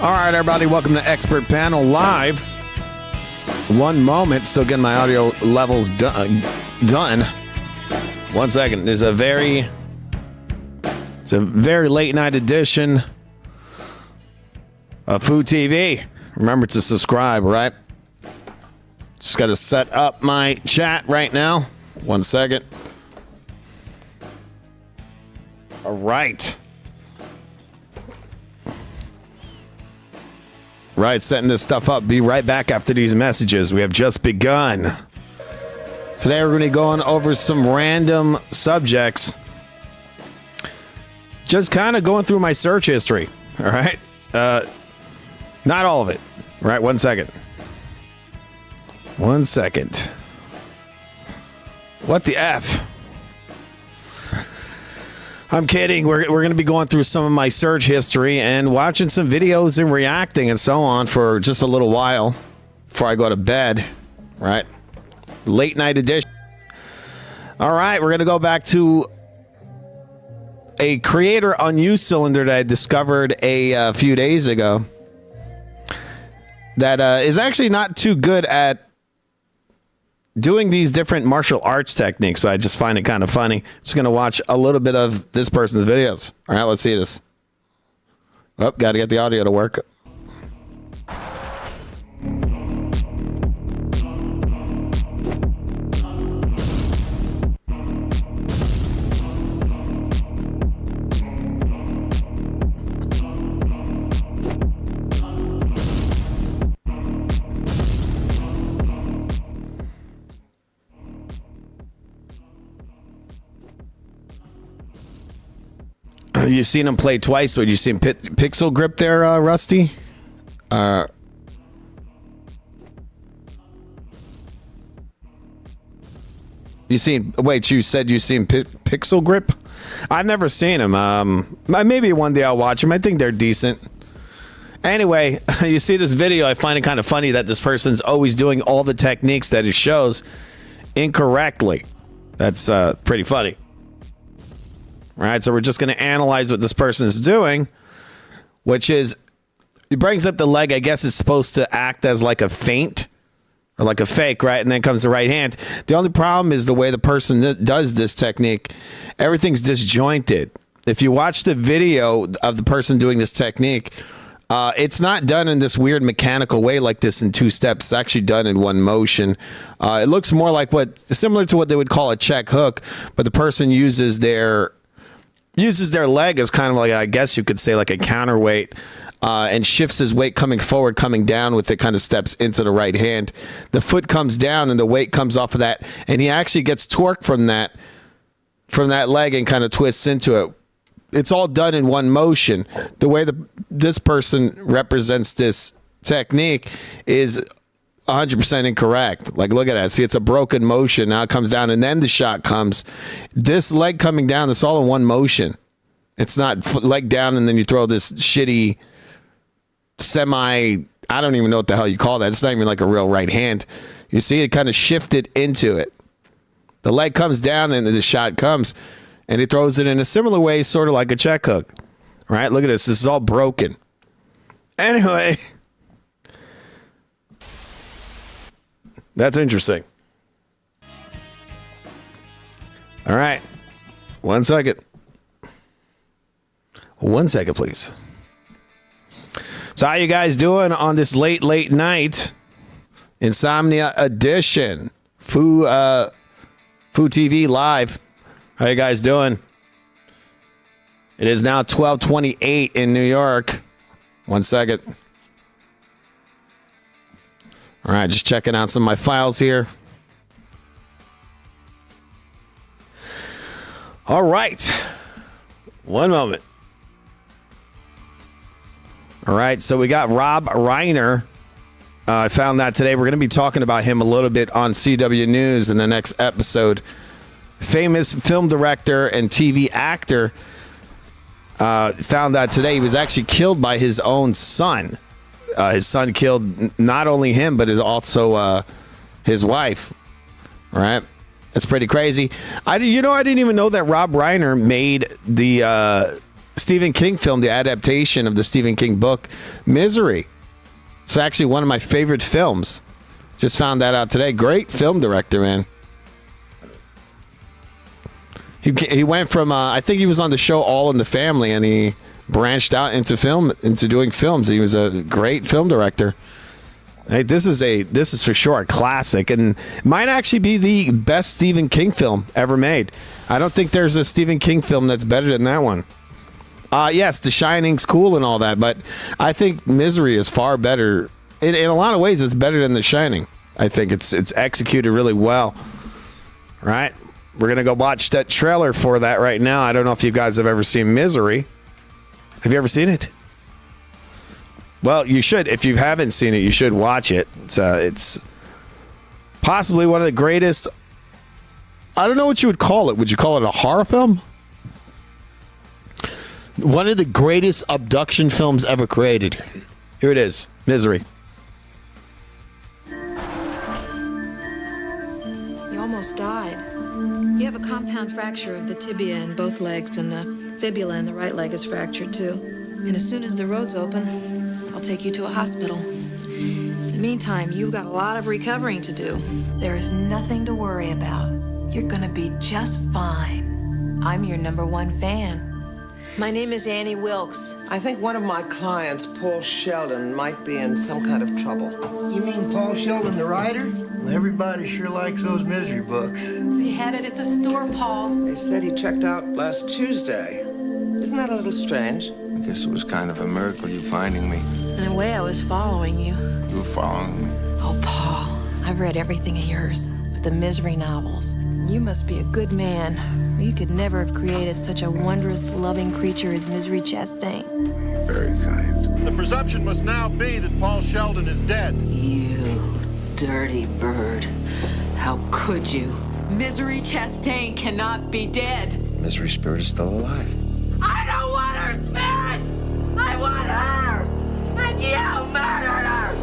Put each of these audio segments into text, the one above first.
All right, everybody, welcome to Expert Panel Live. One moment, still getting my audio levels done. 1 second. It's a very late night edition of Food TV. Remember to subscribe, right? Just got to set up my chat right now. 1 second. All right. Right, setting this stuff up. Be right back after these messages. We have just begun. Today we're going to be going over some random subjects. Just kind of going through my search history. All right. Not all of it. All right, 1 second. 1 second. What the F? I'm kidding. We're going to be going through some of my search history and watching some videos and reacting and so on for just a little while before I go to bed. Right? Late night edition. All right, we're going to go back to a creator on U-Cylinder that I discovered a few days ago that is actually not too good at doing these different martial arts techniques, but I just find it kind of funny. Just going to watch a little bit of this person's videos. All right, let's see this. Oh, got to get the audio to work. You seen him play twice. Would you see him pixel grip there, Rusty? You seen? Wait, you said you seen pixel grip? I've never seen him. Maybe one day I'll watch him. I think they're decent. Anyway, you see this video. I find it kind of funny that this person's always doing all the techniques that it shows incorrectly. That's pretty funny. All right, so we're just going to analyze what this person is doing, which is he brings up the leg. I guess it's supposed to act as like a feint or like a fake, right? And then comes the right hand. The only problem is the way the person does this technique, everything's disjointed. If you watch the video of the person doing this technique, it's not done in this weird mechanical way like this in two steps. It's actually done in one motion. It looks more like similar to what they would call a check hook, but the person uses their leg as kind of like, I guess you could say, like a counterweight, and shifts his weight coming forward, coming down with it, kind of steps into the right hand. The foot comes down and the weight comes off of that, and he actually gets torque from that leg and kind of twists into it. It's all done in one motion. The way this person represents this technique is 100% incorrect. Like, look at that. See, it's a broken motion. Now it comes down and then the shot comes. This leg coming down, it's all in one motion. It's not leg down and then you throw this shitty I don't even know what the hell you call that. It's not even like a real right hand. You see, it kind of shifted into it. The leg comes down and the shot comes and he throws it in a similar way, sort of like a check hook. Right? Look at this. This is all broken. Anyway. That's interesting. All right. 1 second. 1 second, please. So how you guys doing on this late night Insomnia edition? Food TV Live. How you guys doing? It is now 12:28 in New York. 1 second. All right, just checking out some of my files here. All right. One moment. All right, so we got Rob Reiner. I found that today. We're going to be talking about him a little bit on CW News in the next episode. Famous film director and TV actor. Found out today he was actually killed by his own son. His son killed not only him, but is also his wife. All right. That's pretty crazy. I didn't even know that Rob Reiner made the Stephen King film, the adaptation of the Stephen King book, Misery. It's actually one of my favorite films. Just found that out today. Great film director, man. He went from, I think he was on the show All in the Family, and he branched out into doing films. He was a great film director. Hey, this is for sure a classic, and might actually be the best Stephen King film ever made. I don't think there's a Stephen King film that's better than that one. Yes, The Shining's cool and all that, but I think Misery is far better. In a lot of ways, it's better than The Shining. I think it's executed really well. Right? We're gonna go watch that trailer for that right now. I don't know if you guys have ever seen Misery. Have you ever seen it? Well, you should. If you haven't seen it, you should watch it. It's possibly one of the greatest. I don't know what you would call it. Would you call it a horror film? One of the greatest abduction films ever created. Here it is, Misery. You almost died. You have a compound fracture of the tibia in both legs, and the fibula in the right leg is fractured too. And as soon as the road's open, I'll take you to a hospital. In the meantime, you've got a lot of recovering to do. There is nothing to worry about. You're gonna be just fine. I'm your #1 fan. My name is Annie Wilkes. I think one of my clients, Paul Sheldon, might be in some kind of trouble. You mean Paul Sheldon, the writer? Well, everybody sure likes those Misery books. They had it at the store, Paul. They said he checked out last Tuesday. Isn't that a little strange? I guess it was kind of a miracle you finding me. In a way, I was following you. You were following me. Oh, Paul, I've read everything of yours, but the Misery novels. You must be a good man, or you could never have created such a wondrous, loving creature as Misery Chastain. Very kind. The presumption must now be that Paul Sheldon is dead. You dirty bird. How could you? Misery Chastain cannot be dead. Misery Spirit is still alive. I don't want her spirit! I want her! And you murdered her!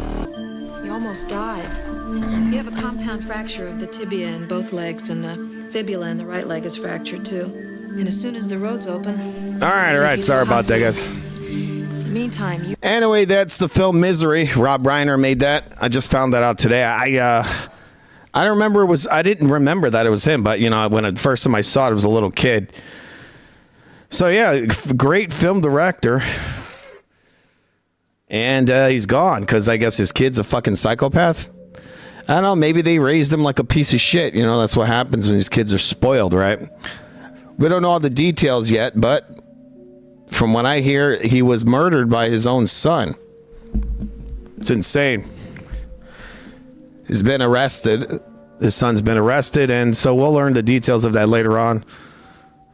You almost died. You have a compound fracture of the tibia in both legs, and the fibula in the right leg is fractured too. And as soon as the road's open... All right. Sorry about that, guys. In the meantime, you... Anyway, that's the film Misery. Rob Reiner made that. I just found that out today. I don't remember I didn't remember that it was him, but when the first time I saw it, I was a little kid. So yeah, great film director. And he's gone because I guess his kid's a fucking psychopath. I don't know, maybe they raised him like a piece of shit. That's what happens when these kids are spoiled, right? We don't know all the details yet, but from what I hear, he was murdered by his own son. It's insane. He's been arrested. His son's been arrested, and so we'll learn the details of that later on.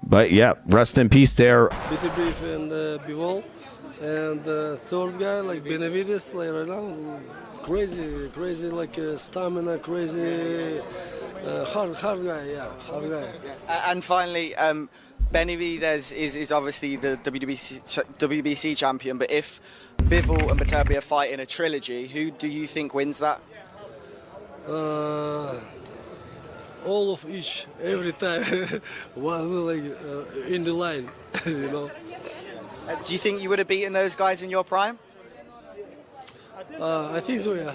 But yeah, rest in peace there. Bitty Beef and Bivol. And the third guy, like Benavides, like right now, crazy, like stamina, crazy, hard guy. And finally, Benavides is obviously the WBC champion, but if Bivol and Beterbiev fight in a trilogy, who do you think wins that? All of each, every time, one like in the line, Do you think you would have beaten those guys in your prime? I think so, yeah.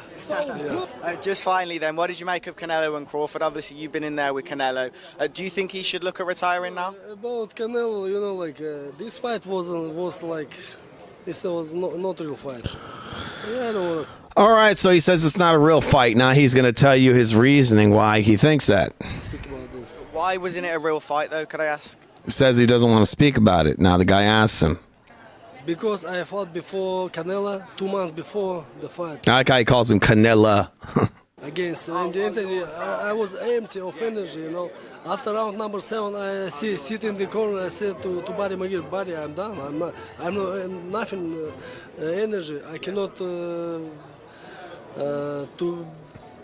Just finally then, what did you make of Canelo and Crawford? Obviously you've been in there with Canelo. Do you think he should look at retiring now? About Canelo, this fight was like, this was not real fight. I don't want to. All right, so he says it's not a real fight. Now he's going to tell you his reasoning why he thinks that. Speak about this. Why wasn't it a real fight though, could I ask? Says he doesn't want to speak about it. Now the guy asks him. Because I fought before Canelo 2 months before the fight. That guy calls him Canela. Against Anthony, I was empty of energy, After round number 7, I sit in the corner. I said to Barry McGill, Barry, I'm done. I'm not nothing energy. I cannot to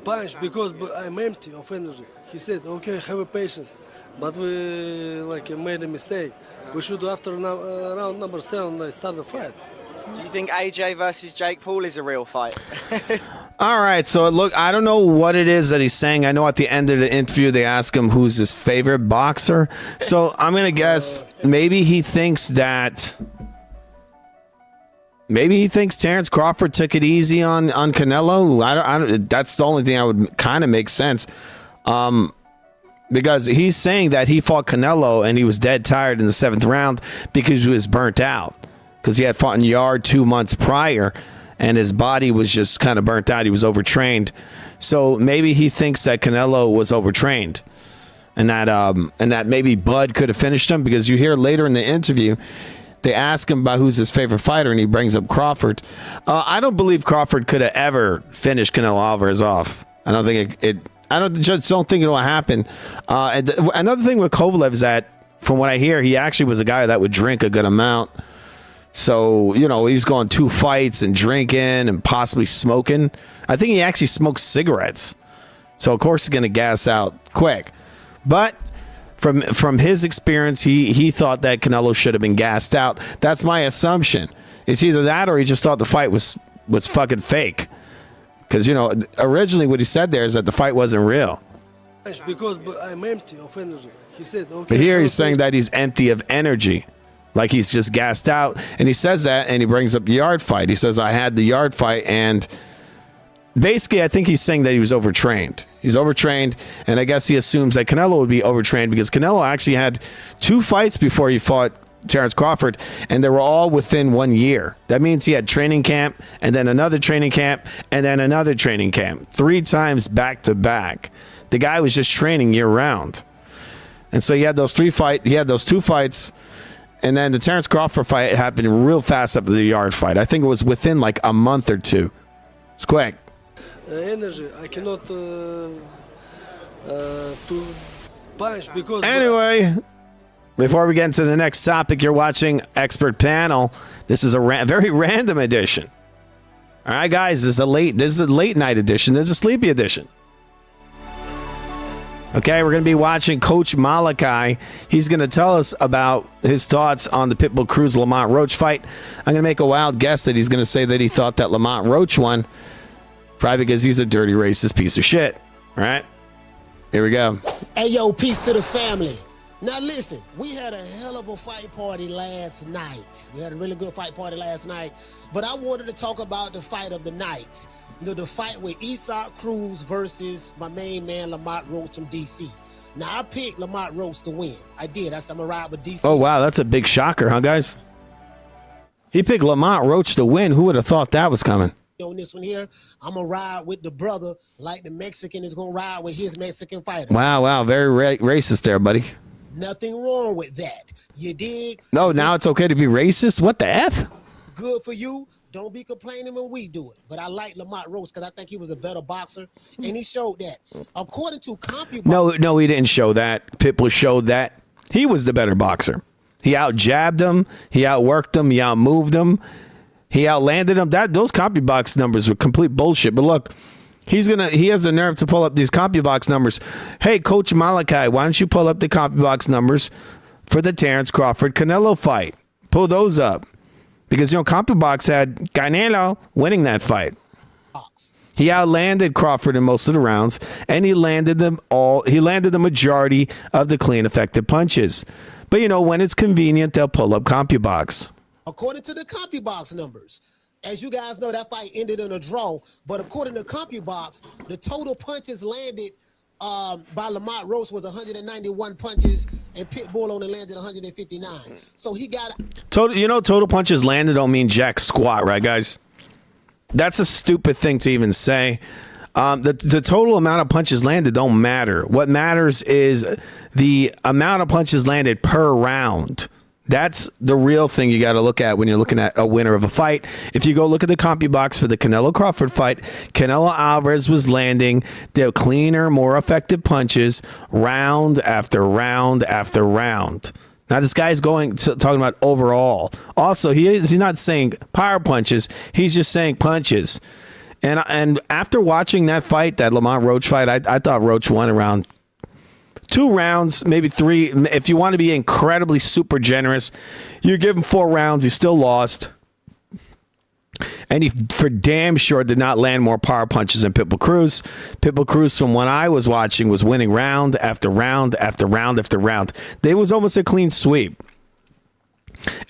punch because I'm empty of energy. He said, okay, have a patience, but we made a mistake. We should after round number 7 start the fight. Do you think AJ versus Jake Paul is a real fight? All right, so look, I don't know what it is that he's saying. I know at the end of the interview they ask him who's his favorite boxer. So I'm going to guess maybe he thinks that maybe he thinks Terrence Crawford took it easy on Canelo. I don't. That's the only thing I would kind of make sense. Because he's saying that he fought Canelo and he was dead tired in the 7th round because he was burnt out. Because he had fought in Yard 2 months prior and his body was just kind of burnt out. He was overtrained. So maybe he thinks that Canelo was overtrained. And that maybe Bud could have finished him, because you hear later in the interview, they ask him about who's his favorite fighter, and he brings up Crawford. I don't believe Crawford could have ever finished Canelo Alvarez off. I don't think just don't think it'll happen. And another thing with Kovalev is that, from what I hear, he actually was a guy that would drink a good amount. So, he's going 2 fights and drinking and possibly smoking. I think he actually smokes cigarettes. So, of course, he's going to gas out quick. But from his experience, he thought that Canelo should have been gassed out. That's my assumption. It's either that or he just thought the fight was fucking fake. Because, originally what he said there is that the fight wasn't real. Because I'm empty of energy. He said, okay. But here he's saying that he's empty of energy. Like he's just gassed out. And he says that, and he brings up the Yard fight. He says, I had the Yard fight, and basically I think he's saying that he was overtrained. He's overtrained, and I guess he assumes that Canelo would be overtrained, because Canelo actually had 2 fights before he fought Terrence Crawford, and they were all within 1 year. That means he had training camp, and then another training camp, and then another training camp. 3 times back to back. The guy was just training year round. And so he had those 2 fights, and then the Terrence Crawford fight happened real fast after the Yard fight. I think it was within like a month or 2. It's quick. Energy. I cannot to punch because. Anyway, before we get into the next topic, you're watching Expert Panel. This is a very random edition. All right, guys, this is a late night edition. There's a sleepy edition. Okay, we're going to be watching Coach Malachi. He's going to tell us about his thoughts on the Pitbull Cruz Lamont Roach fight. I'm going to make a wild guess that he's going to say that he thought that Lamont Roach won, probably because he's a dirty, racist piece of shit. All right, here we go. Hey, yo, peace to the family. Now, listen, we had a hell of a fight party last night. We had a really good fight party last night. But I wanted to talk about the fight of the night. The fight with Isaac Cruz versus my main man, Lamont Roach from D.C. Now, I picked Lamont Roach to win. I did. I'm going to ride with D.C. Oh, wow, that's a big shocker, huh, guys? He picked Lamont Roach to win. Who would have thought that was coming? On this one here, I'm going to ride with the brother like the Mexican is going to ride with his Mexican fighter. Wow, very racist there, buddy. Nothing wrong with that. You dig? No, now it's okay to be racist? What the F? Good for you. Don't be complaining when we do it. But I like Lamont Roach because I think he was a better boxer, and he showed that. According to CompuBox. No, he didn't show that. Pitbull showed that he was the better boxer. He out-jabbed him. He outworked him. He outmoved him. He outlanded him. Those CompuBox numbers were complete bullshit. But look, he has the nerve to pull up these CompuBox numbers. Hey, Coach Malachi, why don't you pull up the CompuBox numbers for the Terrence Crawford Canelo fight? Pull those up. Because, CompuBox had Canelo winning that fight. He outlanded Crawford in most of the rounds, and he landed them all. He landed the majority of the clean, effective punches. But, when it's convenient, they'll pull up CompuBox. According to the CompuBox numbers, as you guys know, that fight ended in a draw. But according to CompuBox, the total punches landed by Lamont Roach was 191 punches, and Pitbull only landed 159. So he got total punches landed don't mean jack squat, right, guys? That's a stupid thing to even say. The total amount of punches landed don't matter. What matters is the amount of punches landed per round. That's the real thing you got to look at when you're looking at a winner of a fight. If you go look at the CompuBox for the Canelo Crawford fight, Canelo Alvarez was landing the cleaner, more effective punches round after round after round. Now this guy's talking about overall. Also, he's not saying power punches. He's just saying punches. And after watching that fight, that Lamont Roach fight, I thought Roach won around 2 rounds, maybe 3. If you want to be incredibly super generous, you give him 4 rounds. He still lost. And he for damn sure did not land more power punches than Pitbull Cruz. Pitbull Cruz, from what I was watching, was winning round after round after round after round. It was almost a clean sweep.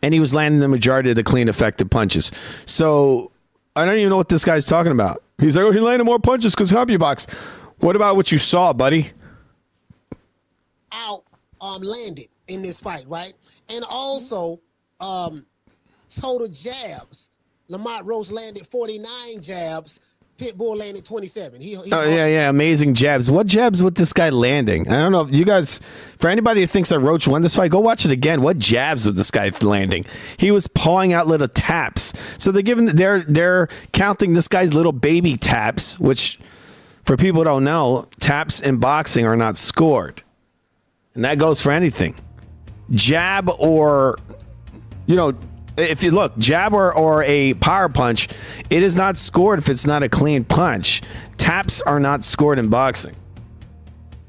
and he was landing the majority of the clean, effective punches. So I don't even know what this guy's talking about. He's like, oh, he landed more punches because CompuBox. What about what you saw, buddy? Landed in this fight, right? And also, total jabs. Lamont Roach landed 49 jabs. Pitbull landed 27. Yeah, amazing jabs. What jabs with this guy landing? I don't know. You guys, for anybody who thinks that Roach won this fight, go watch it again. What jabs with this guy landing? He was pawing out little taps. So they're counting this guy's little baby taps, which for people who don't know, taps in boxing are not scored. And that goes for anything. Jab or, if you look, jab or a power punch, it is not scored if it's not a clean punch. Taps are not scored in boxing.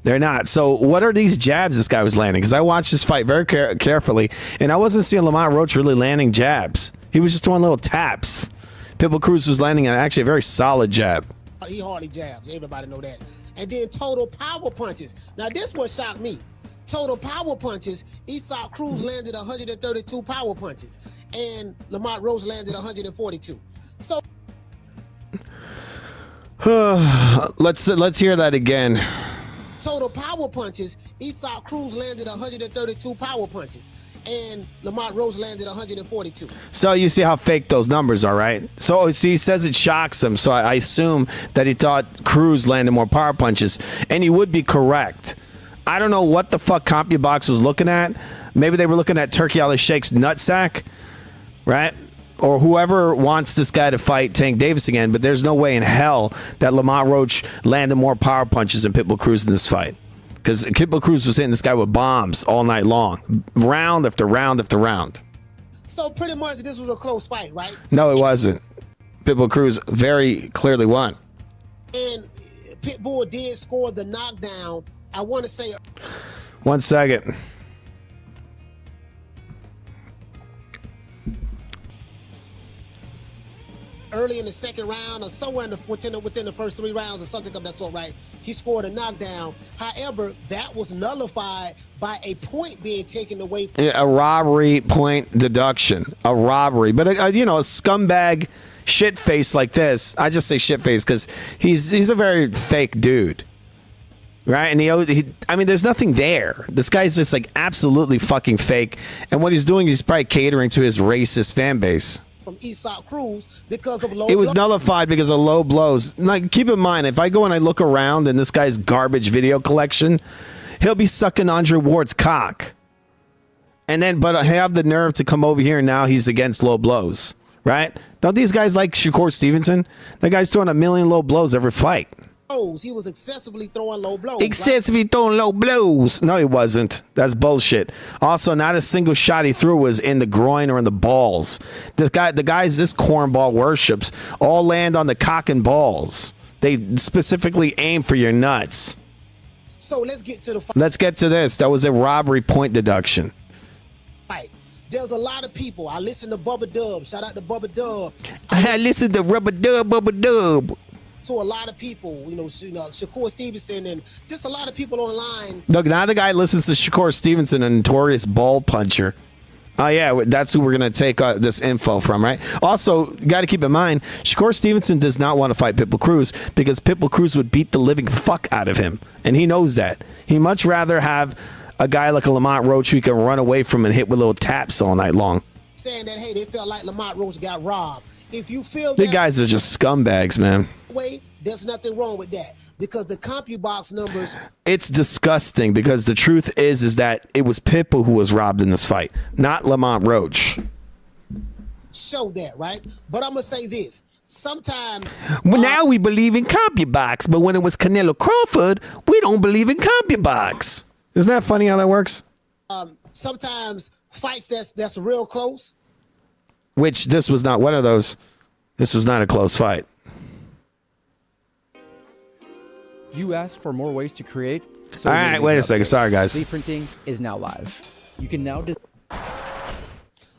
They're not. So what are these jabs this guy was landing? Because I watched this fight very carefully, and I wasn't seeing Lamont Roach really landing jabs. He was just throwing little taps. Pitbull Cruz was landing actually a very solid jab. He hardly jabs. Everybody know that. And then total power punches. Now, this what shocked me. Total power punches, Isaac Cruz landed 132 power punches, and Lamont Roach landed 142. So let's hear that again. Total power punches, Isaac Cruz landed 132 power punches, and Lamont Roach landed 142. So you see how fake those numbers are, right? So see, he says it shocks him, so I assume that he thought Cruz landed more power punches, and he would be correct. I don't know what the fuck CompuBox was looking at. Maybe they were looking at Turki Ali Sheikh's nutsack, right? Or whoever wants this guy to fight Tank Davis again, but there's no way in hell that Lamont Roach landed more power punches than Pitbull Cruz in this fight. Because Pitbull Cruz was hitting this guy with bombs all night long, round after round after round. So pretty much this was a close fight, right? No, it wasn't. Pitbull Cruz very clearly won. And Pitbull did score the knockdown. I want to say... 1 second. Early in the second round or somewhere within the first 3 rounds or something of that sort, right? He scored a knockdown. However, that was nullified by a point being taken away from... A robbery point deduction. A robbery. But, a scumbag shit face like this, I just say shit face because he's a very fake dude. Right, and there's nothing there. This guy's just like absolutely fucking fake, and what he's doing, he's probably catering to his racist fan base. From Isaac Cruz because of low. It was nullified because of low blows. Like, keep in mind, if I go and I look around in this guy's garbage video collection, he'll be sucking Andre Ward's cock, but I have the nerve to come over here and now he's against low blows. Right? Don't these guys like Shakur Stevenson? That guy's throwing 1 million low blows every fight. He was excessively throwing low blows. Throwing low blows. No, he wasn't. That's bullshit. Also, not a single shot he threw was in the groin or in the balls. The guys this cornball worships all land on the cock and balls. They specifically aim for your nuts. So let's get to the fight. Let's get to this. That was a robbery point deduction. Right. There's a lot of people. I listen to Bubba Dub. Shout out to Bubba Dub. I listen to Rubber Dub, Bubba Dub. To a lot of people, Shakur Stevenson and just a lot of people online. Look, now the guy listens to Shakur Stevenson, a notorious ball puncher. Oh, yeah, that's who we're going to take this info from, right? Also, you got to keep in mind, Shakur Stevenson does not want to fight Pitbull Cruz because Pitbull Cruz would beat the living fuck out of him, and he knows that. He'd much rather have a guy like a Lamont Roach who can run away from and hit with little taps all night long. Saying that, hey, they felt like Lamont Roach got robbed. If you feel that... The guys are just scumbags, man. Way, there's nothing wrong with that because the CompuBox numbers. It's disgusting because the truth is that it was Pitbull who was robbed in this fight, not Lamont Roach. Show that, right? But I'm gonna say this: sometimes. Well, now we believe in CompuBox, but when it was Canelo Crawford, we don't believe in CompuBox. Isn't that funny how that works? Sometimes fights that's real close. Which this was not one of those. This was not a close fight. You asked for more ways to create. So all right, wait a second. Sorry, guys. 3D printing is now live. You can now.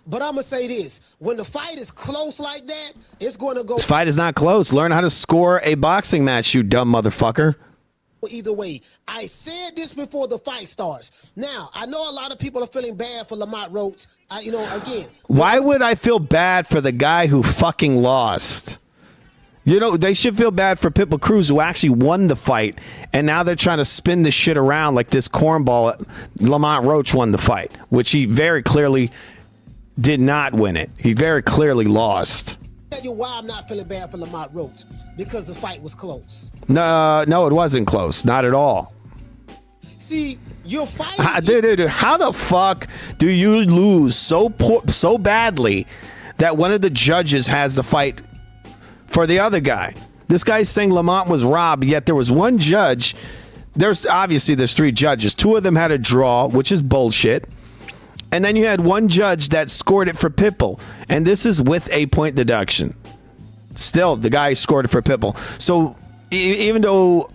But I'm gonna say this: when the fight is close like that, it's going to go. This fight is not close. Learn how to score a boxing match, you dumb motherfucker. either way. I said this before the fight starts. Now, I know a lot of people are feeling bad for Lamont Roach. Again. Why would I feel bad for the guy who fucking lost? They should feel bad for Pitbull Cruz, who actually won the fight, and now they're trying to spin this shit around like this cornball. Lamont Roach won the fight, which he very clearly did not win it. He very clearly lost. I'll tell you why I'm not feeling bad for Lamont Roach. Because the fight was close. No, it wasn't close. Not at all. See, you're fighting. Dude, how the fuck do you lose so badly that one of the judges has the fight for the other guy? This guy's saying Lamont was robbed, yet there was one judge. There's 3 judges. 2 of them had a draw, which is bullshit. And then you had one judge that scored it for Pitbull. And this is with a point deduction. Still, the guy scored it for Pitbull. So even though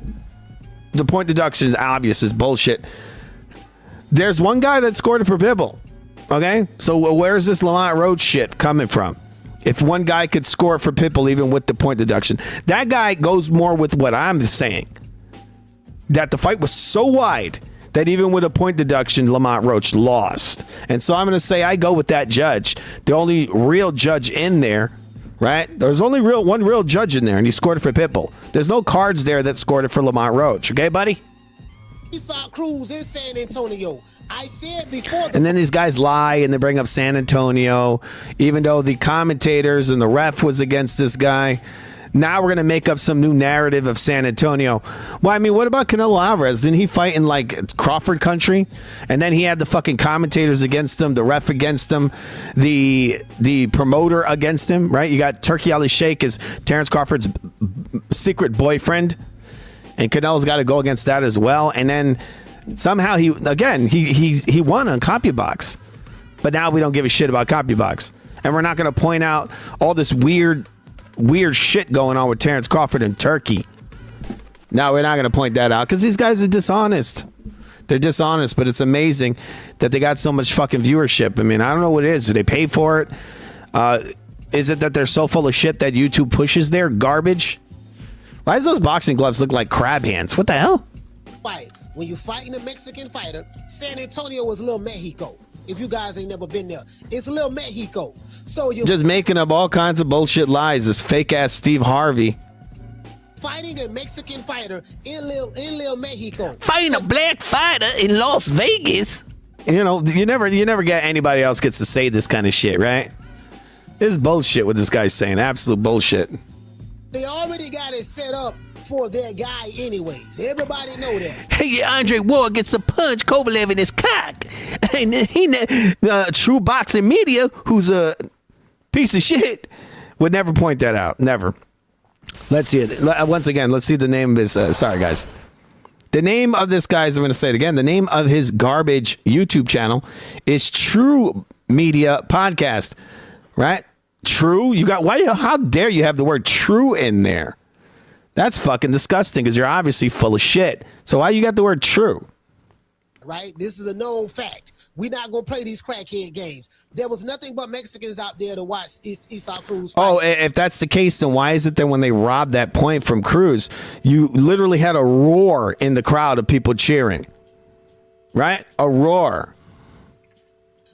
the point deduction is obvious, is bullshit, there's one guy that scored it for Pitbull. Okay? So where's this Lamont Roach shit coming from? If one guy could score it for Pitbull even with the point deduction. That guy goes more with what I'm saying. That the fight was so wide that even with a point deduction, Lamont Roach lost. And so I'm going to say I go with that judge. The only real judge in there, right? There's only one real judge in there, and he scored it for Pitbull. There's no cards there that scored it for Lamont Roach. Okay, buddy? Isaac Cruz in San Antonio. I said before. And then these guys lie and they bring up San Antonio, even though the commentators and the ref was against this guy. Now we're going to make up some new narrative of San Antonio. Well, I mean, what about Canelo Alvarez? Didn't he fight in like Crawford country? And then he had the fucking commentators against him, the ref against him, the promoter against him, right? You got Turki Ali Sheikh as Terrence Crawford's secret boyfriend. And Canelo's got to go against that as well. And then somehow he won on CompuBox. But now we don't give a shit about CompuBox. And we're not going to point out all this weird shit going on with Terrence Crawford and Turkey. Now we're not going to point that out because these guys are dishonest. They're dishonest, but it's amazing that they got so much fucking viewership. I mean, I don't know what it is. Do they pay for it? Is it that they're so full of shit that YouTube pushes their garbage? Why does those boxing gloves look like crab hands? What the hell? Fight. When you're fighting a Mexican fighter, San Antonio was Little Mexico. If you guys ain't never been there, it's Little Mexico. So you're just making up all kinds of bullshit lies. This fake ass Steve Harvey fighting a Mexican fighter in Little Mexico. Fighting a black fighter in Las Vegas. You know, you never get anybody else gets to say this kind of shit, right? This is bullshit what this guy's saying. Absolute bullshit. They already got it set up for their guy anyways. Everybody know that. Hey, Andre Ward gets a punch Kovalev in his cock. And he, True Boxing Media, who's a piece of shit, would never point that out. Never. Let's see it. Once again, let's see the name of his... sorry, guys. The name of this guy's, I'm going to say it again, the name of his garbage YouTube channel is True Media Podcast. Right? True? How dare you have the word true in there? That's fucking disgusting because you're obviously full of shit. So why you got the word true? Right? This is a known fact. We're not going to play these crackhead games. There was nothing but Mexicans out there to watch Isaac Cruz fight. Oh, if that's the case, then why is it that when they robbed that point from Cruz, you literally had a roar in the crowd of people cheering? Right? A roar.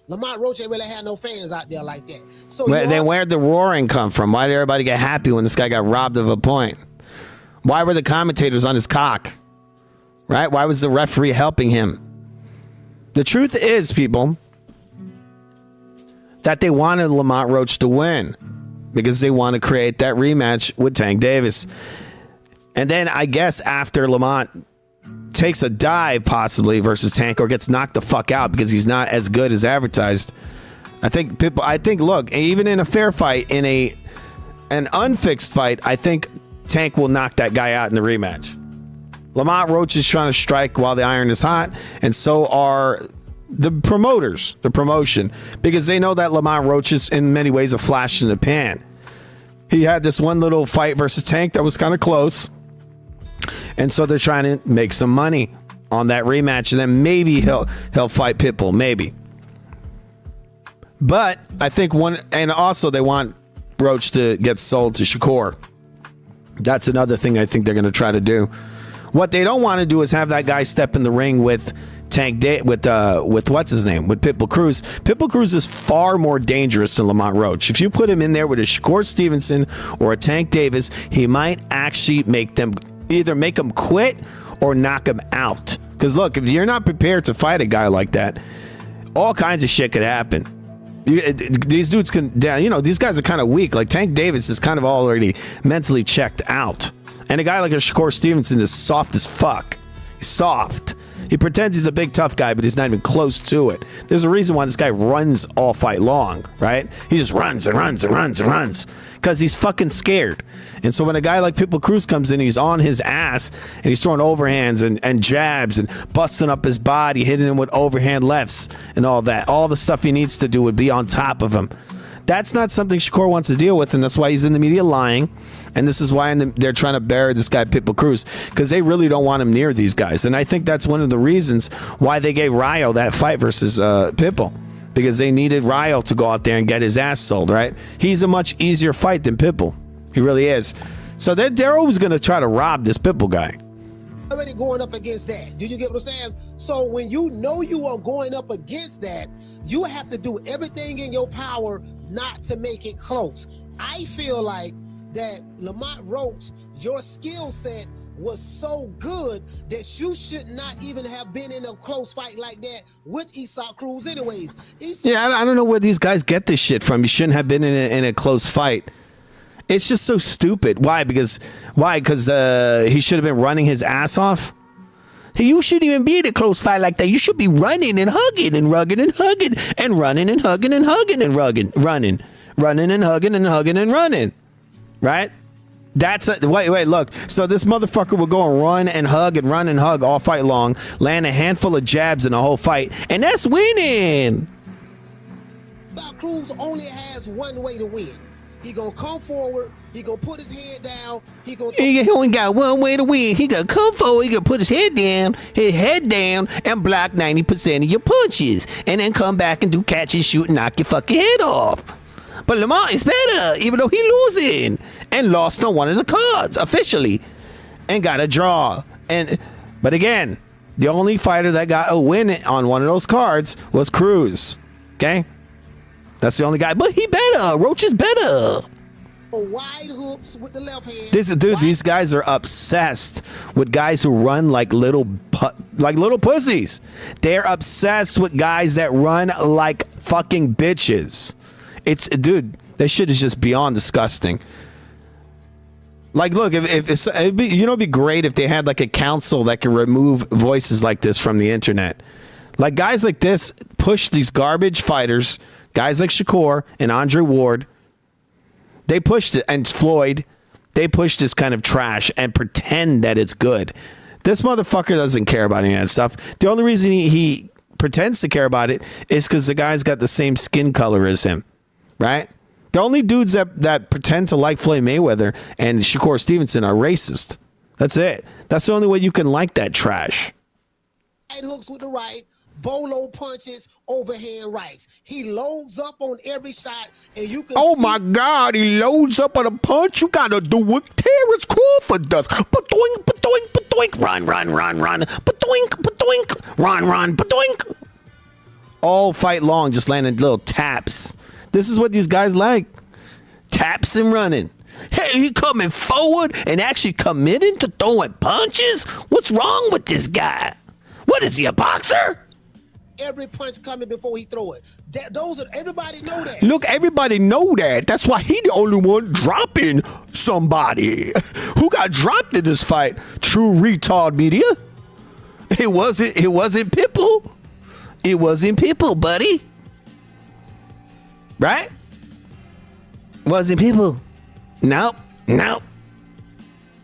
Lamont Roach ain't really had no fans out there like that. So then where'd the roaring come from? Why did everybody get happy when this guy got robbed of a point? Why were the commentators on his cock? Right? Why was the referee helping him? The truth is, people, that they wanted Lamont Roach to win because they want to create that rematch with Tank Davis. And then I guess after Lamont takes a dive possibly versus Tank or gets knocked the fuck out because he's not as good as advertised, I think look, even in a fair fight, in an unfixed fight, I think Tank will knock that guy out in the rematch. Lamont Roach is trying to strike while the iron is hot, and so are the promoters, the promotion, because they know that Lamont Roach is in many ways a flash in the pan. He had this one little fight versus Tank that was kind of close, and so they're trying to make some money on that rematch, and then maybe he'll fight Pitbull, maybe. But I think and also they want Roach to get sold to Shakur. That's another thing I think they're going to try to do. What they don't want to do is have that guy step in the ring with with what's his name, with Pitbull Cruz. Pitbull Cruz is far more dangerous than Lamont Roach. If you put him in there with a Shakur Stevenson or a Tank Davis, he might actually either make him quit or knock him out. Because look, if you're not prepared to fight a guy like that, all kinds of shit could happen. These dudes these guys are kind of weak. Like Tank Davis is kind of already mentally checked out. And a guy like a Shakur Stevenson is soft as fuck. He's soft. He pretends he's a big tough guy, but he's not even close to it. There's a reason why this guy runs all fight long, right? He just runs and runs and runs and runs because he's fucking scared. And so when a guy like Pitbull Cruz comes in, he's on his ass and he's throwing overhands and jabs and busting up his body, hitting him with overhand lefts and all that. All the stuff he needs to do would be on top of him. That's not something Shakur wants to deal with, and that's why he's in the media lying. And this is why they're trying to bury this guy, Pitbull Cruz, because they really don't want him near these guys. And I think that's one of the reasons why they gave Rayo that fight versus Pitbull, because they needed Rayo to go out there and get his ass sold, right? He's a much easier fight than Pitbull. He really is. So they're always going to try to rob this Pitbull guy. Already going up against that. Do you get what I'm saying? So when you know you are going up against that, you have to do everything in your power not to make it close. I feel like that Lamont Roach, your skill set was so good that you should not even have been in a close fight like that with Isaac Cruz anyways. Yeah, I don't know where these guys get this shit from. You shouldn't have been in a close fight. It's just so stupid. Why? Because he should have been running his ass off? You shouldn't even be in a close fight like that. You should be running and hugging and rugging and hugging and running and hugging and hugging and running and hugging and hugging and running. Right? Wait, look. So this motherfucker will go and run and hug all fight long, land a handful of jabs in the whole fight, and that's winning. Cruz only has one way to win. He gonna come forward. He gonna put his head down. He only got one way to win. He gonna come forward. He gonna put his head down, and block 90% of your punches, and then come back and do catch and shoot and knock your fucking head off. But Lamont is better, even though he losing and lost on one of the cards officially, and got a draw. But again, the only fighter that got a win on one of those cards was Cruz. Okay. That's the only guy, but he better. Roach is better. Wide hooks with the left hand. These guys are obsessed with guys who run like little pussies. They're obsessed with guys that run like fucking bitches. That shit is just beyond disgusting. Like, look, it'd be great if they had like a council that could remove voices like this from the internet. Like guys like this push these garbage fighters. Guys like Shakur and Andre Ward, they pushed it, and Floyd, they push this kind of trash and pretend that it's good. This motherfucker doesn't care about any of that stuff. The only reason he pretends to care about it is because the guy's got the same skin color as him, right? The only dudes that pretend to like Floyd Mayweather and Shakur Stevenson are racist. That's it. That's the only way you can like that trash. Right hooks with the right. Bolo punches, overhand rights. He loads up on every shot, and you can. Oh my God! He loads up on a punch. You gotta do what Terrence Crawford does. Ba-doink, ba-doink, ba-doink. Run, ba-doink, ba-doink. Run, ba-doink. All fight long, just landing little taps. This is what these guys like. Taps and running. Hey, he coming forward and actually committing to throwing punches? What's wrong with this guy? What is he, a boxer? Every punch coming before he throw it. Everybody know that. Look, everybody know that. That's why he the only one dropping somebody. Who got dropped in this fight? True retard media. It wasn't Pitbull. It wasn't Pitbull, buddy. Right? Wasn't Pitbull. Nope.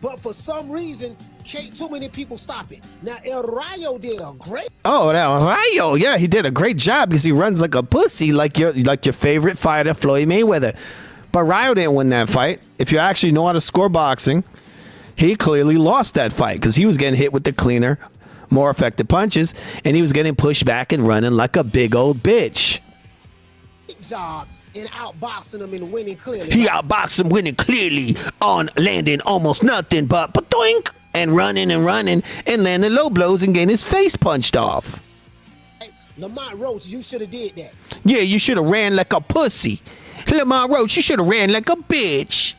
But for some reason, can't too many people stop it. Now, El Rayo did a great. Oh, El Rayo, yeah, he did a great job because he runs like a pussy, like your favorite fighter, Floyd Mayweather. But Rayo didn't win that fight. If you actually know how to score boxing, he clearly lost that fight because he was getting hit with the cleaner, more effective punches, and he was getting pushed back and running like a big old bitch. Good job in outboxing him and winning clearly. He outboxed him, winning clearly on landing almost nothing but doink. and running and landing low blows and getting his face punched off. Lamont Roach, you should have did that. Yeah, you should have ran like a pussy. Lamont Roach, you should have ran like a bitch.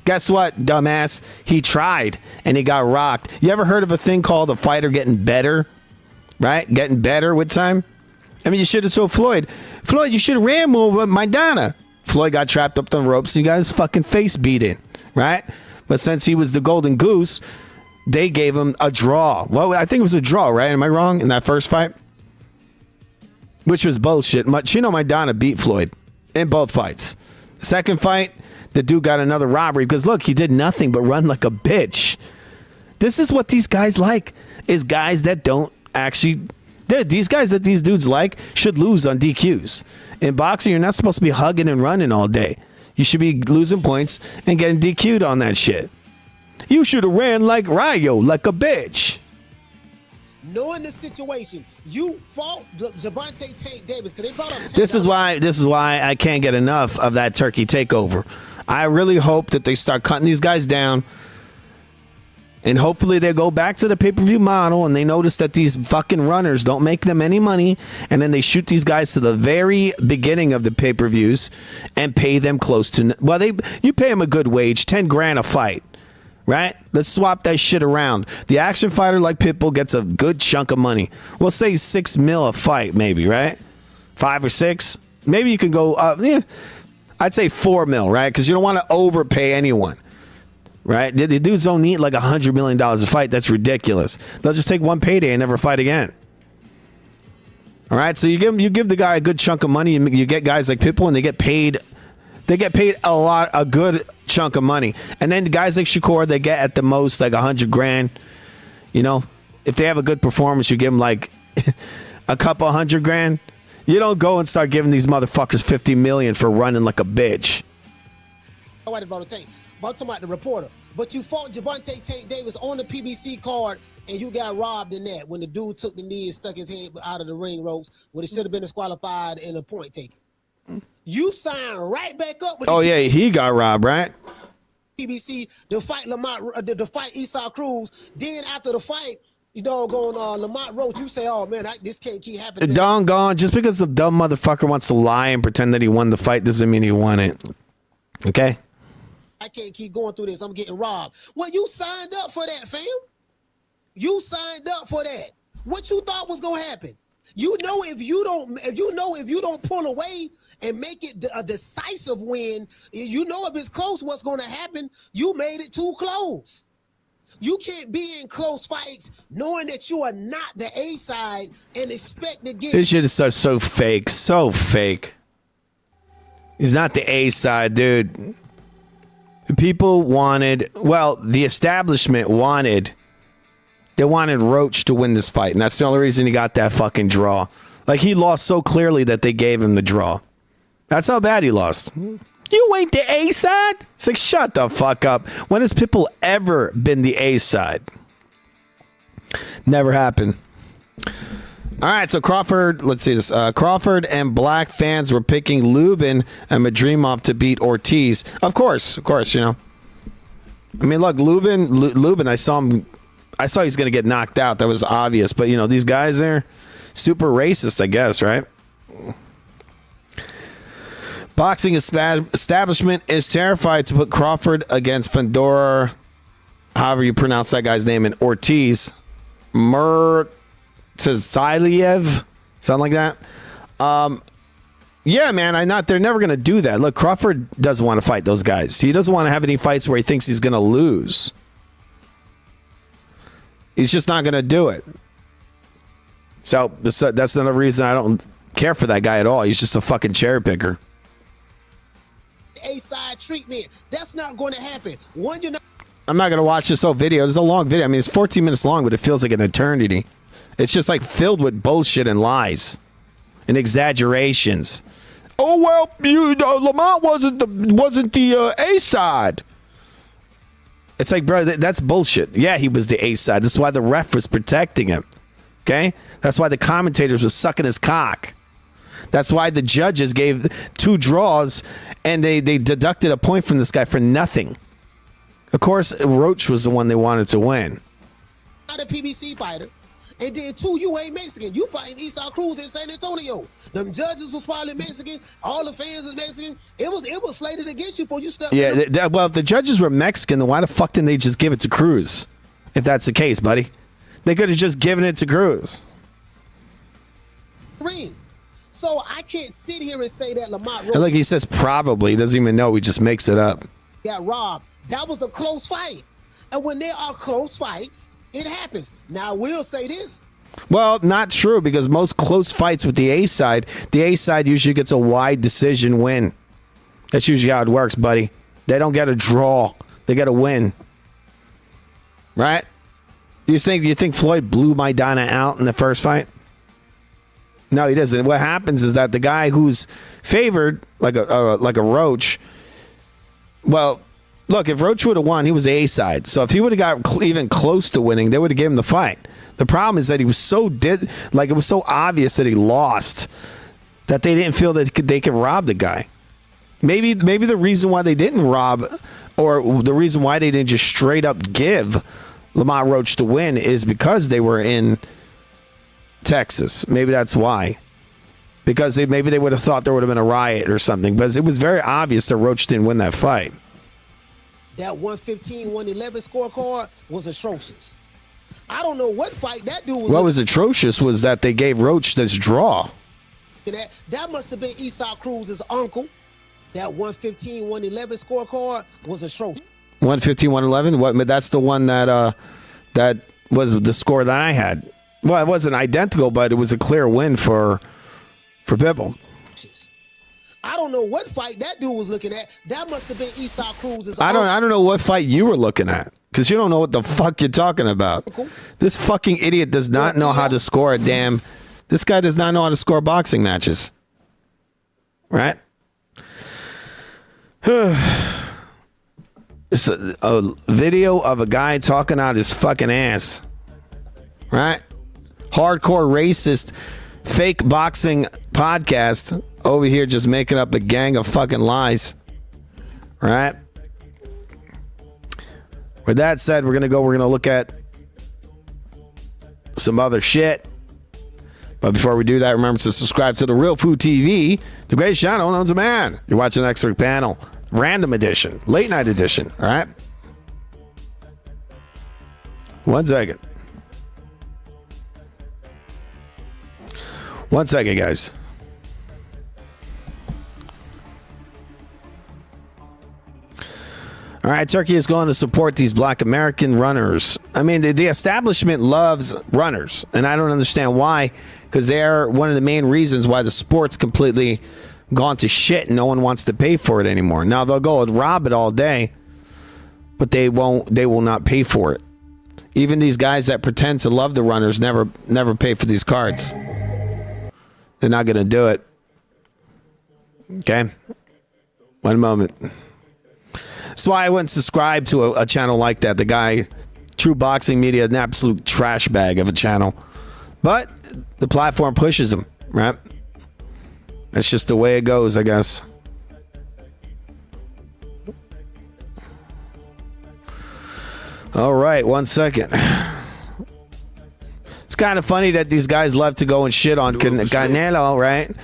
Guess what, dumbass? He tried, and he got rocked. You ever heard of a thing called a fighter getting better? Right? Getting better with time? I mean, you should have told Floyd. Floyd, you should have ran more with Maidana. Floyd got trapped up the ropes, and he got his fucking face beat in. Right? But since he was the golden goose, they gave him a draw. Well, I think it was a draw, right? Am I wrong in that first fight? Which was bullshit. Chino Maidana beat Floyd in both fights. Second fight, the dude got another robbery because, look, he did nothing but run like a bitch. This is what these guys like, is guys that don't actually... These guys that these dudes like should lose on DQs. In boxing, you're not supposed to be hugging and running all day. You should be losing points and getting DQ'd on that shit. You should have ran like Rayo, like a bitch. Knowing the situation, you fought Gervonta Tank Davis because they brought up. This is why I can't get enough of that turkey takeover. I really hope that they start cutting these guys down, and hopefully they go back to the pay-per-view model and they notice that these fucking runners don't make them any money, and then they shoot these guys to the very beginning of the pay-per-views and pay them close to you pay them a good wage, $10,000 a fight. Right? Let's swap that shit around. The action fighter like Pitbull gets a good chunk of money. We'll say $6 million a fight, maybe, right? 5 or 6. Maybe you can go up. Yeah, I'd say $4 million, right? Because you don't want to overpay anyone, right? The dudes don't need like $100 million a fight. That's ridiculous. They'll just take one payday and never fight again. All right, so you give the guy a good chunk of money. You get guys like Pitbull, and they get paid. They get paid a good chunk of money. And then guys like Shakur, they get at the most like $100,000. You know, if they have a good performance, you give them like a couple $100,000. You don't go and start giving these motherfuckers $50 million for running like a bitch. I'm talking about the reporter. But you fought Gervonta Tank Davis on the PBC card, and you got robbed in that when the dude took the knee and stuck his head out of the ring ropes when it should have been disqualified and a point taken. You signed right back up with he got robbed, right? PBC to fight to fight Esau Cruz. Then after the fight, you doggone Lamont Roach, you say, "Oh man, this can't keep happening." Doggone, just because the dumb motherfucker wants to lie and pretend that he won the fight doesn't mean he won it. Okay? I can't keep going through this. I'm getting robbed. Well, you signed up for that, fam. You signed up for that. What you thought was gonna happen? You know, if you don't pull away and make it a decisive win, you know if it's close, what's going to happen? You made it too close. You can't be in close fights knowing that you are not the A side and expect to get. This shit is so fake, so fake. He's not the A side, dude. People wanted, the establishment wanted. They wanted Roach to win this fight, and that's the only reason he got that fucking draw. Like, he lost so clearly that they gave him the draw. That's how bad he lost. You ain't the A side? It's like, shut the fuck up. When has Pitbull ever been the A side? Never happened. All right, so Crawford, let's see this. Crawford and Black fans were picking Lubin and Madrimov to beat Ortiz. Of course, you know. I mean, look, Lubin, I saw he's going to get knocked out. That was obvious. But, you know, these guys there, super racist, I guess, right? Boxing establishment is terrified to put Crawford against Fedor, however you pronounce that guy's name, and Ortiz. Murtazaliev, something like that. Yeah, man, they're never going to do that. Look, Crawford doesn't want to fight those guys. He doesn't want to have any fights where he thinks he's going to lose. He's just not going to do it. So that's another reason I don't care for that guy at all. He's just a fucking cherry picker. A-side treatment. That's not going to happen. I'm not going to watch this whole video. It's a long video. I mean, it's 14 minutes long, but it feels like an eternity. It's just like filled with bullshit and lies and exaggerations. Oh, well, Lamont wasn't the A-side. It's like, bro, that's bullshit. Yeah, he was the A side. That's why the ref was protecting him. Okay? That's why the commentators were sucking his cock. That's why the judges gave 2 draws and they deducted a point from this guy for nothing. Of course, Roach was the one they wanted to win. not a PBC fighter. And then 2, you ain't Mexican. You fighting Esau Cruz in San Antonio. Them judges was probably Mexican. All the fans is Mexican. It was slated against you before you stepped in. Yeah, well, if the judges were Mexican, then why the fuck didn't they just give it to Cruz? If that's the case, buddy. They could have just given it to Cruz. Ring. So I can't sit here and say that Lamont And look, he says probably. He doesn't even know. He just makes it up. got robbed. That was a close fight. And when there are close fights, it happens. Now, I will say this. Well, not true, because most close fights with the A side usually gets a wide decision win. That's usually how it works, buddy. They don't get a draw. They get a win. Right? You think Floyd blew Maidana out in the first fight? No, he doesn't. What happens is that the guy who's favored, like a Roach, well, look, if Roach would have won, he was A side. So if he would have got even close to winning, they would have given him the fight. The problem is that he was it was so obvious that he lost that they didn't feel that they could rob the guy. Maybe the reason why they didn't rob, or the reason why they didn't just straight up give Lamont Roach the win, is because they were in Texas. Maybe that's why. Because maybe they would have thought there would have been a riot or something. But it was very obvious that Roach didn't win that fight. That 115-111 scorecard was atrocious. I don't know what fight that dude was. What was atrocious was that they gave Roach this draw. That must have been Esau Cruz's uncle. That 115-111 scorecard was atrocious. 115-111? What? That's the one that was the score that I had. Well, it wasn't identical, but it was a clear win for Pitbull. I don't know what fight that dude was looking at. That must have been Esau Cruz's I don't know what fight you were looking at, because you don't know what the fuck you're talking about. This fucking idiot does not know how to score a damn. This guy does not know how to score boxing matches. Right? It's a video of a guy talking out his fucking ass. Right? Hardcore racist fake boxing podcast over here just making up a gang of fucking lies. Right? With that said, we're gonna look at some other shit. But before we do that, remember to subscribe to the Real Food TV, the greatest channel known to man. You're watching the Expert Panel, random edition, late night edition. All right. 1 second. 1 second, guys. All right, Turkey is going to support these black American runners. I mean, the establishment loves runners, and I don't understand why, because they're one of the main reasons why the sport's completely gone to shit and no one wants to pay for it anymore. Now, they'll go and rob it all day, but they will not pay for it. Even these guys that pretend to love the runners never pay for these cards. They're not going to do it. Okay? 1 moment. That's why I wouldn't subscribe to a channel like that. The guy, True Boxing Media, an absolute trash bag of a channel. But the platform pushes him, right? That's just the way it goes, I guess. All right, 1 second. It's kind of funny that these guys love to go and shit on Canelo, right?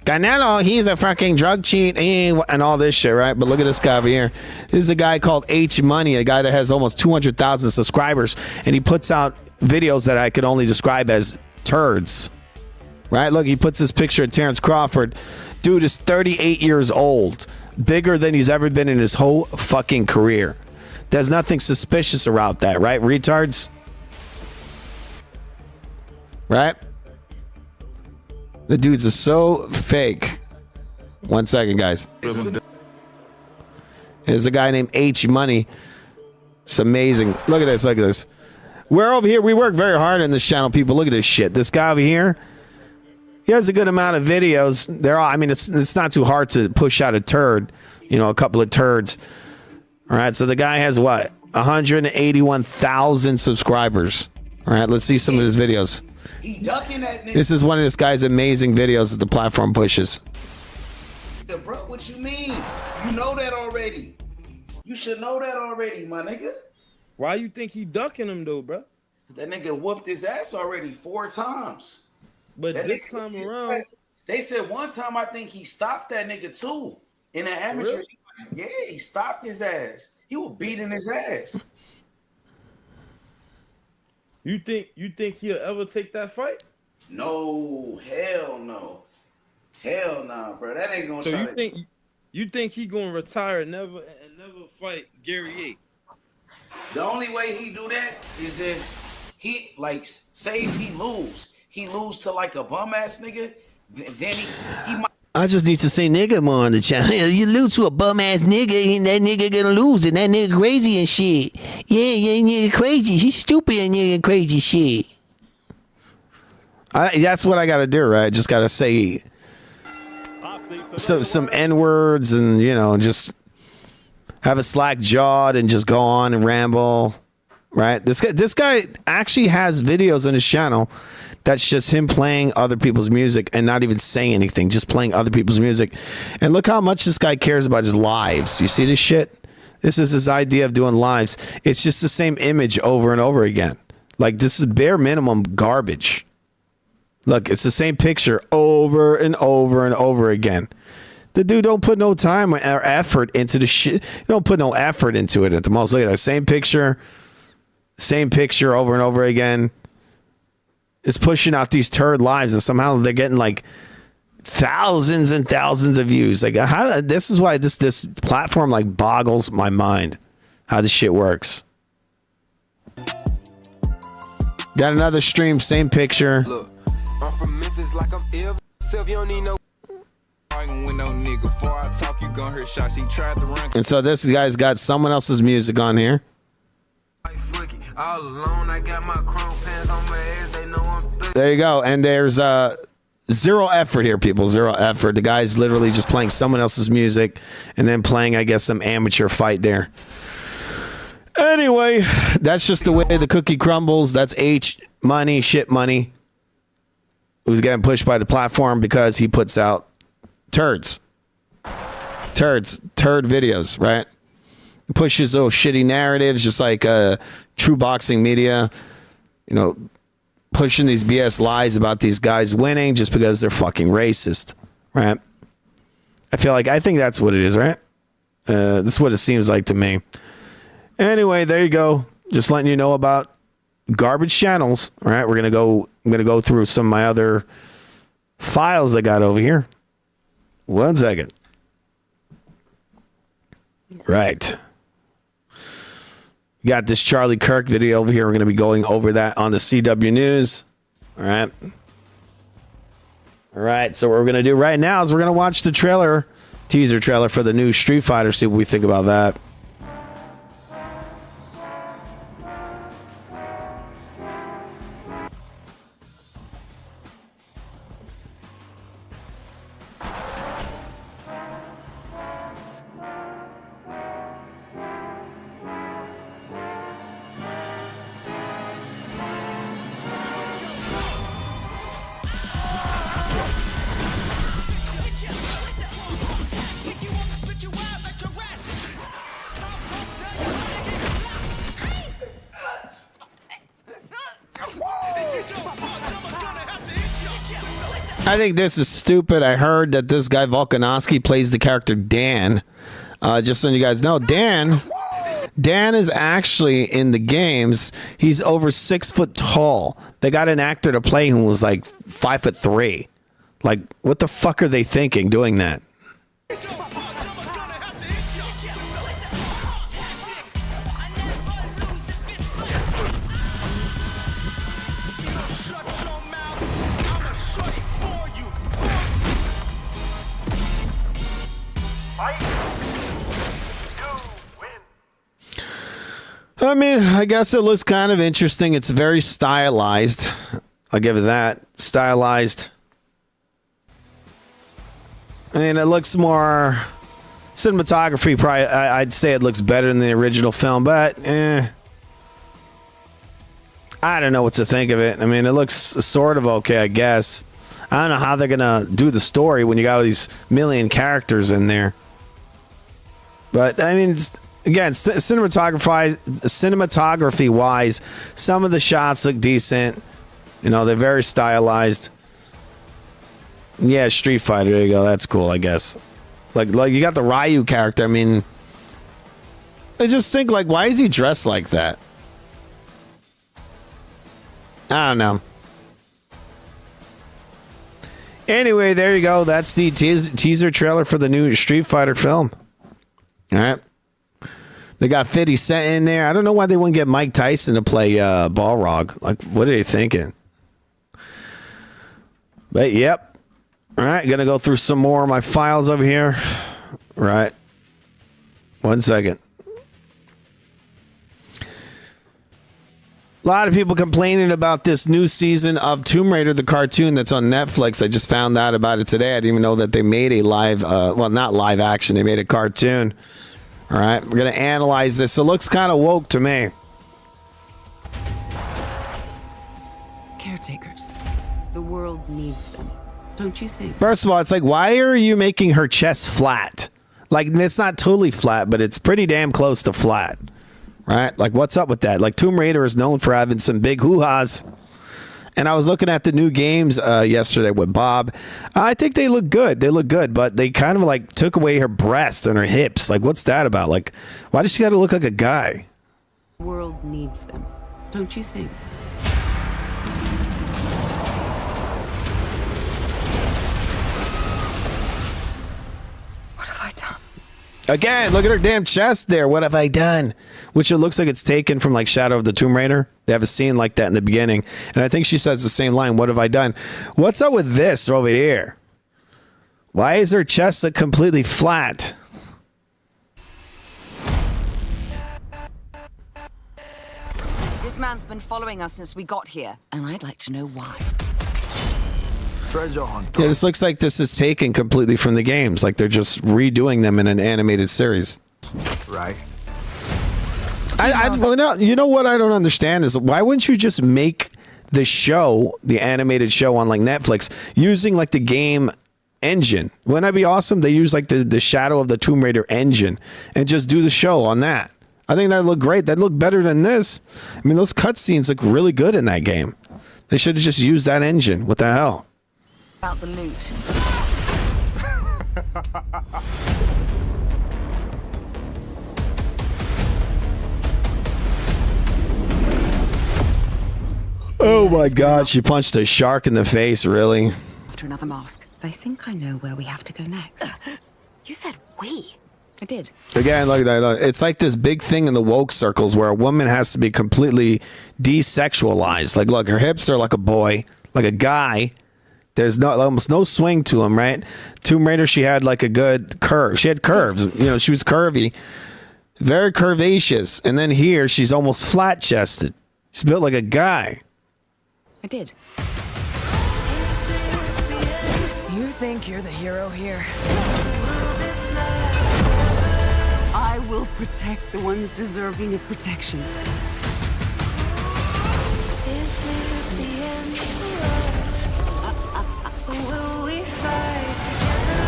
Canelo, he's a fucking drug cheat and all this shit, right? But look at this guy over here. This is a guy called H Money, a guy that has almost 200,000 subscribers, and he puts out videos that I could only describe as turds, right? Look, he puts this picture of Terrence Crawford. Dude is 38 years old, bigger than he's ever been in his whole fucking career. There's nothing suspicious about that, right, retards? Right? The dudes are so fake. 1 second, guys. There's a guy named H Money. It's amazing. Look at this. Look at this. We're over here. We work very hard on this channel, people. Look at this shit. This guy over here, he has a good amount of videos. They're all, I mean, it's not too hard to push out a turd, a couple of turds. All right. So the guy has what? 181,000 subscribers. All right. Let's see some of his videos. He ducking that nigga. This is one of this guy's amazing videos that the platform pushes. Bro, what you mean? You know that already. You should know that already, my nigga. Why you think he ducking him though, bro? That nigga whooped his ass already 4 times. But That this nigga time whooped his around, ass. They said one time I think he stopped that nigga too in the amateur. Really? Yeah, he stopped his ass. He was beating his ass. you think he'll ever take that fight? No, hell no. Hell nah, bro. That ain't gonna So try to. you think he gonna retire and never fight Gary Yates? The only way he do that is if he like say if he lose to like a bum ass nigga, then he might. I just need to say nigga more on the channel. You lose to a bum ass nigga, and that nigga gonna lose, and that nigga crazy and shit. Yeah, nigga crazy. He's stupid and nigga crazy shit. That's what I gotta do, right? Just gotta say some N words and just have a slack jawed and just go on and ramble, right? This guy actually has videos on his channel that's just him playing other people's music and not even saying anything, just playing other people's music. And look how much this guy cares about his lives. You see this shit? This is his idea of doing lives. It's just the same image over and over again. Like, this is bare minimum garbage. Look, it's the same picture over and over and over again. The dude don't put no time or effort into the shit. You don't put no effort into it at the most. Look at that. Same picture over and over again. It's pushing out these turd lives, and somehow they're getting like thousands and thousands of views. Like, this is why this platform like boggles my mind how this shit works. Got another stream, same picture. Look, I'm from Memphis like I'm ill. Self, you don't need no with no nigga. Before I talk, you gon' hear shots. He tried to run. And so this guy's got someone else's music on here. All alone, I got my chrome pants on my ass. They know I'm There you go. And there's zero effort here, people. Zero effort. The guy's literally just playing someone else's music and then playing, I guess, some amateur fight there. Anyway, that's just the way the cookie crumbles. That's Money, shit money, who's getting pushed by the platform because he puts out turd videos, right? Pushes little shitty narratives, just like True Boxing Media, pushing these BS lies about these guys winning just because they're fucking racist, right? I think that's what it is, right? That's what it seems like to me. Anyway, there you go. Just letting you know about garbage channels. All right, I'm gonna go through some of my other files I got over here. 1 second. Right. Got this Charlie Kirk video over here. We're going to be going over that on the CW News. All right. All right. So what we're going to do right now is we're going to watch the teaser trailer for the new Street Fighter, see what we think about that. I think this is stupid. I heard that this guy Volkanovski plays the character Dan. Just so you guys know, Dan is actually in the games. He's over 6 foot tall. They got an actor to play who was like 5'3". Like, what the fuck are they thinking doing that? I mean, I guess it looks kind of interesting. It's very stylized. I'll give it that. Stylized. I mean, it looks more cinematography. Probably, I'd say it looks better than the original film, but I don't know what to think of it. I mean, it looks sort of okay, I guess. I don't know how they're gonna do the story when you got all these million characters in there. But I mean, again, cinematography wise, some of the shots look decent. You know, they're very stylized. Yeah, Street Fighter. There you go. That's cool, I guess. Like you got the Ryu character. I mean, I just think, like, why is he dressed like that? I don't know. Anyway, there you go. That's the teaser trailer for the new Street Fighter film. All right. They got 50 Cent in there. I don't know why they wouldn't get Mike Tyson to play Balrog. Like, what are they thinking? But, yep. All right. Going to go through some more of my files over here. Right. 1 second. A lot of people complaining about this new season of Tomb Raider, the cartoon that's on Netflix. I just found out about it today. I didn't even know that they made a live, well, not live action. They made a cartoon. All right, we're going to analyze this. It looks kind of woke to me. Caretakers. The world needs them. Don't you think? First of all, it's like, why are you making her chest flat? Like, it's not totally flat, but it's pretty damn close to flat. Right? Like, what's up with that? Like, Tomb Raider is known for having some big hoo-has. And I was looking at the new games yesterday with Bob. I think they look good. They look good, but they kind of, like, took away her breasts and her hips. Like, what's that about? Like, why does she got to look like a guy? The world needs them. Don't you think? What have I done? Again, look at her damn chest there. What have I done? Which it looks like it's taken from, like, Shadow of the Tomb Raider. They have a scene like that in the beginning. And I think she says the same line, what have I done? What's up with this over here? Why is her chest completely flat? This man's been following us since we got here, and I'd like to know why. Treasure hunter. Yeah, this looks like this is taken completely from the games. Like, they're just redoing them in an animated series. Right. You know what I don't understand is why wouldn't you just make the show, the animated show on like Netflix, using like the game engine? Wouldn't that be awesome? They use like the Shadow of the Tomb Raider engine and just do the show on that. I think that'd look great. That'd look better than this. I mean, those cutscenes look really good in that game. They should have just used that engine. What the hell? About the loot. Oh my God, she punched a shark in the face, really? After another mask. I think I know where we have to go next. You said we. I did. Again, look at that. It's like this big thing in the woke circles where a woman has to be completely desexualized. Like, look, her hips are like a boy, like a guy. There's almost no swing to him, right? Tomb Raider, she had like a good curve. She had curves. You know, she was curvy, very curvaceous. And then here, she's almost flat-chested. She's built like a guy. I did. You think you're the hero here? I will protect the ones deserving of protection. This is the end for us. Or will we fight together?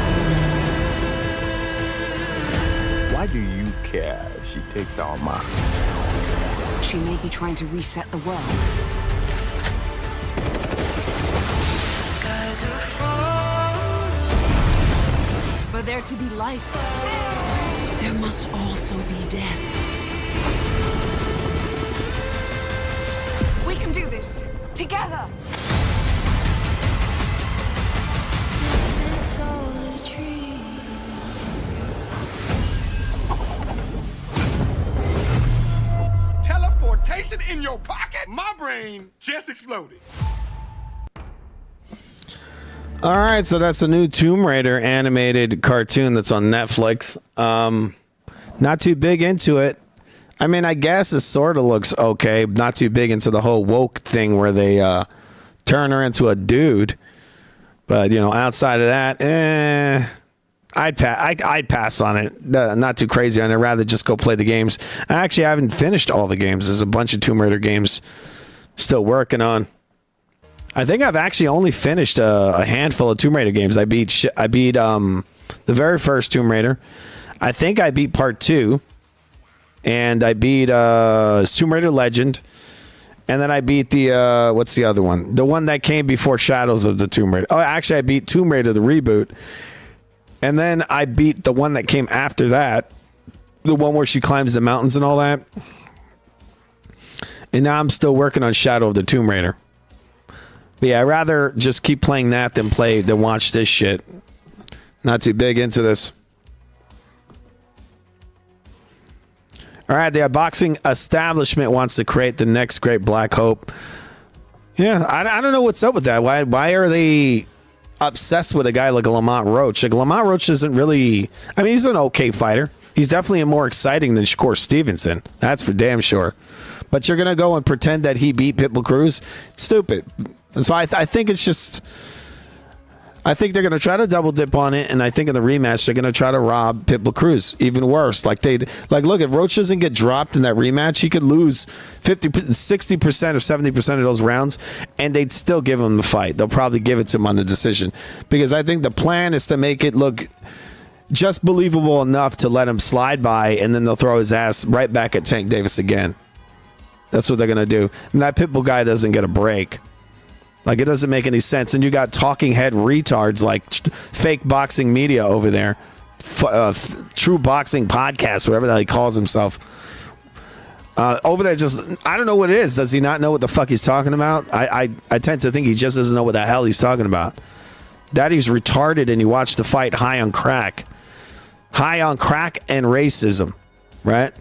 Why do you care if she takes our masks? She may be trying to reset the world. Skies are falling. For there to be life, there must also be death. We can do this together. This is all a dream. Teleportation in your pocket? My brain just exploded. All right, so that's the new Tomb Raider animated cartoon that's on Netflix. Not too big into it. I mean, I guess it sort of looks okay. Not too big into the whole woke thing where they turn her into a dude. But, you know, outside of that, I'd pass on it. Not too crazy on it. I'd rather just go play the games. I actually haven't finished all the games. There's a bunch of Tomb Raider games still working on. I think I've actually only finished a handful of Tomb Raider games. I beat the very first Tomb Raider. I think I beat part 2. and I beat Tomb Raider Legend, and then I beat the what's the other one? The one that came before Shadows of the Tomb Raider. Oh, actually, I beat Tomb Raider the reboot, and then I beat the one that came after that, the one where she climbs the mountains and all that. And now I'm still working on Shadow of the Tomb Raider. But yeah, I'd rather just keep playing that than watch this shit. Not too big into this. All right, the boxing establishment wants to create the next great Black Hope. Yeah, I don't know what's up with that. Why are they obsessed with a guy like Lamont Roach? Like, Lamont Roach isn't really... I mean, he's an okay fighter. He's definitely more exciting than Shakur Stevenson. That's for damn sure. But you're going to go and pretend that he beat Pitbull Cruz? It's stupid. So I think it's just... I think they're going to try to double dip on it, and I think in the rematch they're going to try to rob Pitbull Cruz even worse. Look, if Roach doesn't get dropped in that rematch, he could lose 50, 60% or 70% of those rounds, and they'd still give him the fight. They'll probably give it to him on the decision, because I think the plan is to make it look just believable enough to let him slide by, and then they'll throw his ass right back at Tank Davis again. That's what they're going to do. And that Pitbull guy doesn't get a break. Like, it doesn't make any sense. And you got talking head retards like Fake Boxing Media over there. True Boxing Podcast, whatever the hell he calls himself. Over there just, I don't know what it is. Does he not know what the fuck he's talking about? I tend to think he just doesn't know what the hell he's talking about. That he's retarded and he watched the fight high on crack. High on crack and racism, right?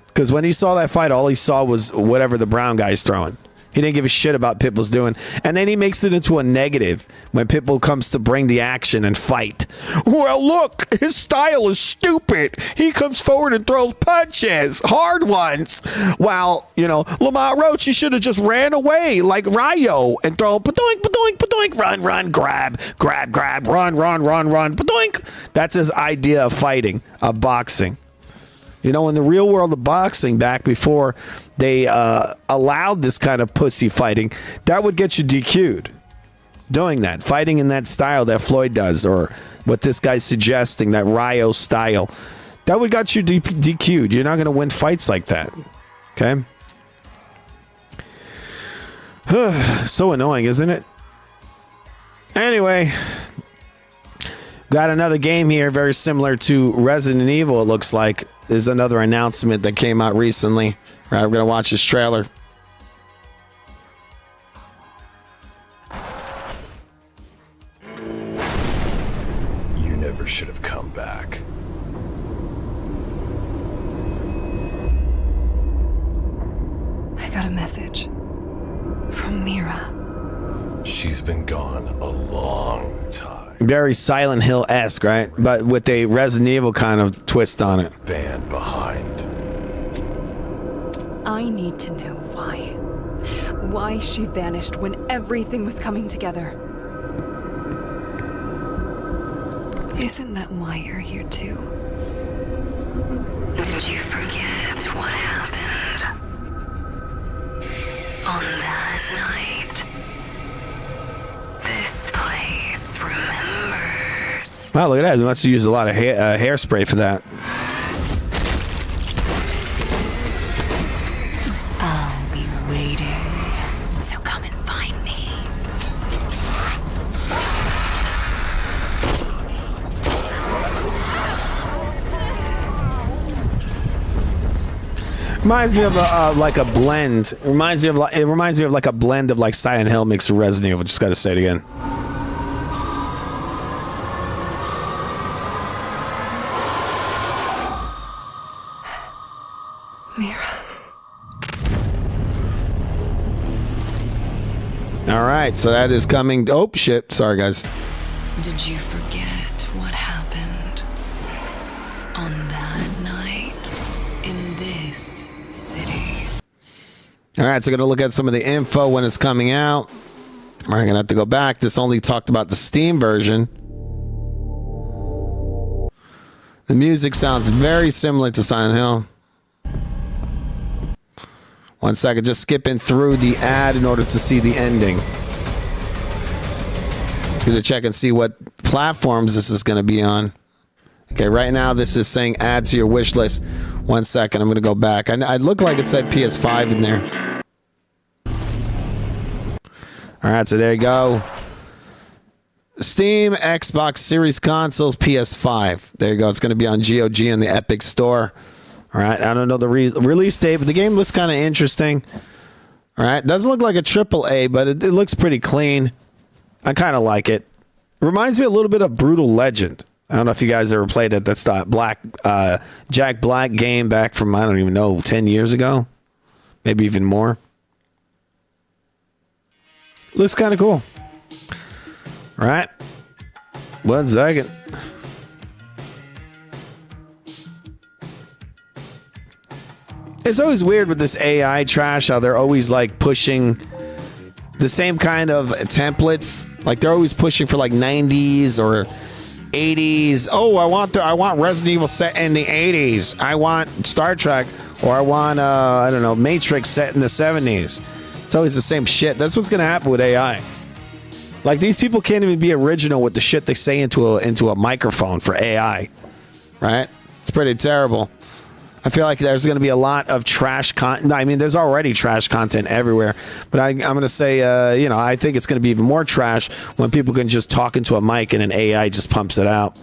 Because when he saw that fight, all he saw was whatever the brown guy's throwing. He didn't give a shit about Pitbull's doing. And then he makes it into a negative when Pitbull comes to bring the action and fight. Well, look, his style is stupid. He comes forward and throws punches, hard ones. While, Lamont Roach, he should have just ran away like Ryo and throw padoink, padoink, padoink, run, grab, run, padoink. That's his idea of fighting, of boxing. In the real world of boxing, back before they allowed this kind of pussy fighting, that would get you DQ'd. Doing that, fighting in that style that Floyd does, or what this guy's suggesting, that Ryo style, that would get you DQ'd. You're not going to win fights like that. Okay? So annoying, isn't it? Anyway, got another game here very similar to Resident Evil, it looks like. There's another announcement that came out recently. All right, we're going to watch this trailer. You never should have come back. I got a message from Mira. She's been gone a long time. Very Silent Hill-esque, right? But with a Resident Evil kind of twist on it. Band behind. I need to know why. Why she vanished when everything was coming together. Isn't that why you're here too? Did you forget what happened on that night? This place remembers. Wow, look at that. They must have used a lot of hairspray for that. I'll be waiting, so come and find me. Reminds me of like a blend. It reminds me of like a blend of like Silent Hill mixed with Resident Evil. Just got to say it again. Mira. All right, so that is coming. Oh shit! Sorry, guys. Did you forget what happened on that night in this city? All right, so we're gonna look at some of the info when it's coming out. We're gonna have to go back. This only talked about the Steam version. The music sounds very similar to Silent Hill. 1 second, just skipping through the ad in order to see the ending. Just gonna check and see what platforms this is gonna be on. Okay, right now this is saying add to your wish list. 1 second. I'm going to go back. I look like it said PS5 in there. All right, so there you go. Steam, Xbox Series consoles, PS5. There you go. It's going to be on GOG in the Epic Store. All right, I don't know the release date, but the game looks kind of interesting. All right, doesn't look like a AAA, but it looks pretty clean. I kind of like it. Reminds me a little bit of Brutal Legend. I don't know if you guys ever played it. That's the Jack Black game back from, I don't even know, 10 years ago. Maybe even more. Looks kind of cool. All right. 1 second. It's always weird with this AI trash how they're always like pushing the same kind of templates. Like they're always pushing for like 90s or 80s. Oh, I want Resident Evil set in the 80s. I want Star Trek, or I want I don't know, Matrix set in the 70s. It's always the same shit. That's what's gonna happen with AI. Like these people can't even be original with the shit they say into a microphone for AI, right? It's pretty terrible. I feel like there's going to be a lot of trash content. I mean, there's already trash content everywhere, but I'm going to say, I think it's going to be even more trash when people can just talk into a mic and an AI just pumps it out.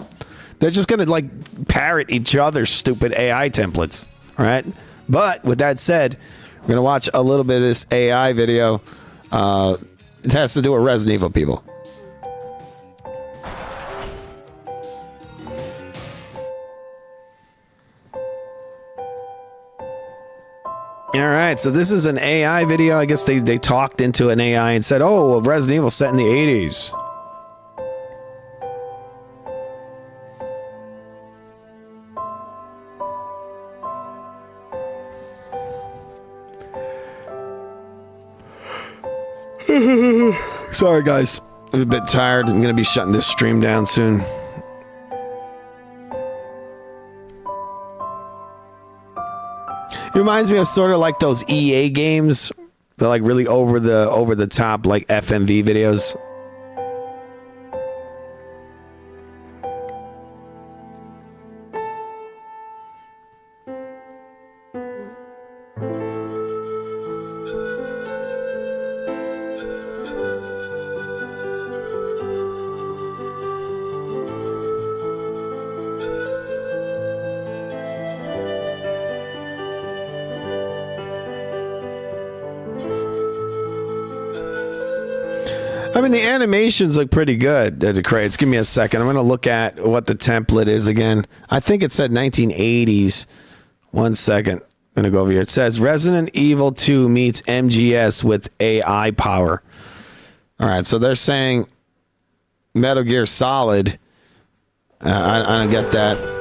They're just going to like parrot each other's stupid AI templates, all right? But with that said, we're going to watch a little bit of this AI video. It has to do with Resident Evil, people. All right, so this is an AI video. I guess they talked into an AI and said, oh, well, Resident Evil set in the 80s. Sorry, guys. I'm a bit tired. I'm going to be shutting this stream down soon. It reminds me of sort of like those EA games. They're like really over the top, like FMV videos. I mean, the animations look pretty good that it creates. Give me a second. I'm going to look at what the template is again. I think it said 1980s. 1 second. I'm going to go over here. It says Resident Evil 2 meets MGS with AI power. All right, so they're saying Metal Gear Solid. I don't get that.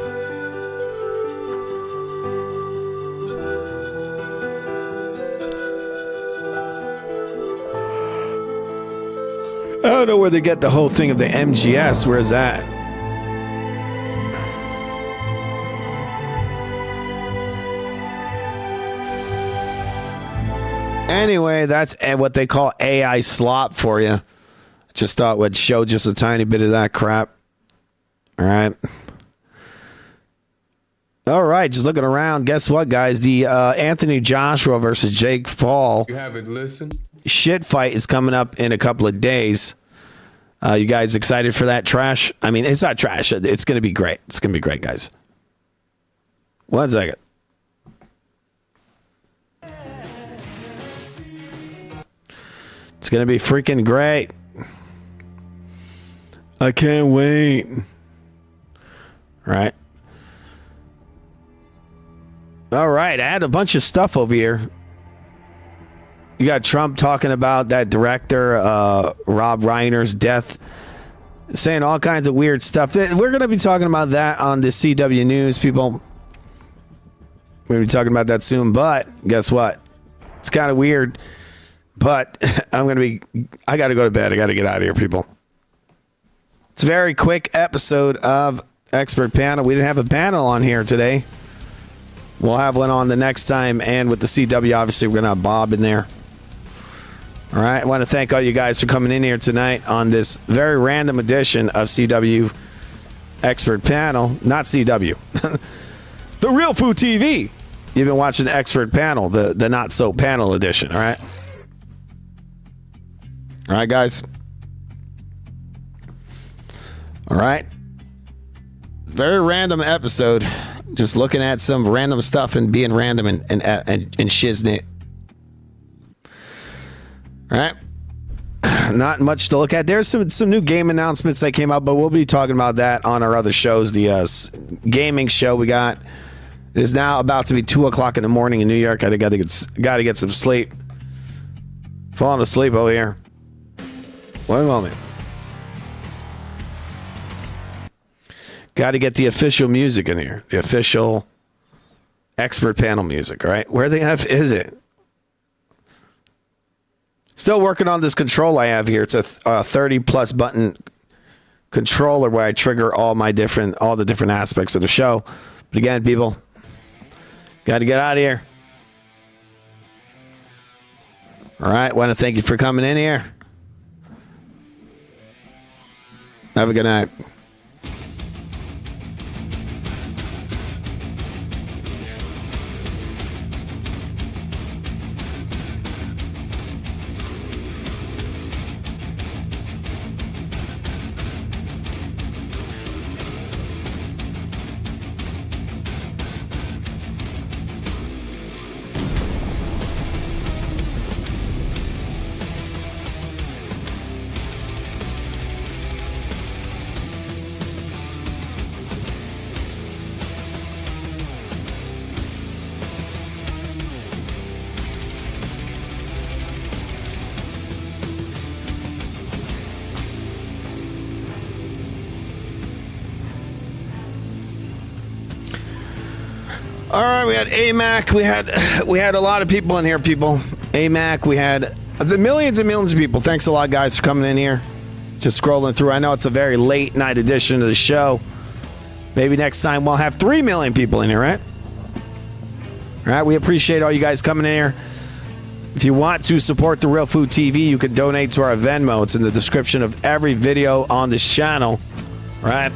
I don't know where they get the whole thing of the MGS. Where is that? Anyway, that's what they call AI slop for you. Just thought would show just a tiny bit of that crap. All right. All right, just looking around. Guess what, guys? The Anthony Joshua versus Jake Paul. You haven't listened? Shit fight is coming up in a couple of days. You guys excited for that trash? I mean, it's not trash. It's going to be great. It's going to be great, guys. 1 second. It's going to be freaking great. I can't wait. Right. All right. I had a bunch of stuff over here. You got Trump talking about that director, Rob Reiner's death, saying all kinds of weird stuff. We're going to be talking about that on the CW News, people. We're going to be talking about that soon, but guess what? It's kind of weird, but I got to go to bed. I got to get out of here, people. It's a very quick episode of Expert Panel. We didn't have a panel on here today. We'll have one on the next time, and with the CW, obviously, we're going to have Bob in there. All right, I want to thank all you guys for coming in here tonight on this very random edition of CW Expert Panel. Not CW. The Real Food TV. You've been watching the expert panel, the not so panel edition. All right. All right, guys. All right. Very random episode. Just looking at some random stuff and being random and shiznit. All right. Not much to look at. There's some new game announcements that came out, but we'll be talking about that on our other shows. The gaming show we got is now about to be 2:00 in the morning in New York. I got to get some sleep. Falling asleep over here. One moment. Got to get the official music in here. The official expert panel music. All right, where the F is it? Still working on this control I have here. It's a 30+ button controller where I trigger all the different aspects of the show. But again, people, got to get out of here. All right, want to thank you for coming in here. Have a good night. All right, we had AMAC. We had a lot of people in here, people. AMAC, we had the millions and millions of people. Thanks a lot, guys, for coming in here. Just scrolling through. I know it's a very late night edition of the show. Maybe next time we'll have 3 million people in here, right? All right, we appreciate all you guys coming in here. If you want to support The Real Food TV, you can donate to our Venmo. It's in the description of every video on this channel, right?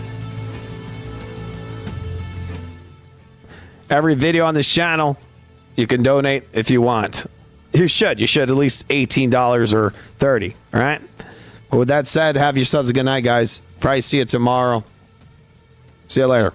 Every video on this channel, you can donate if you want. You should at least $18 or $30, all right? But with that said, have yourselves a good night, guys. Probably see you tomorrow. See you later.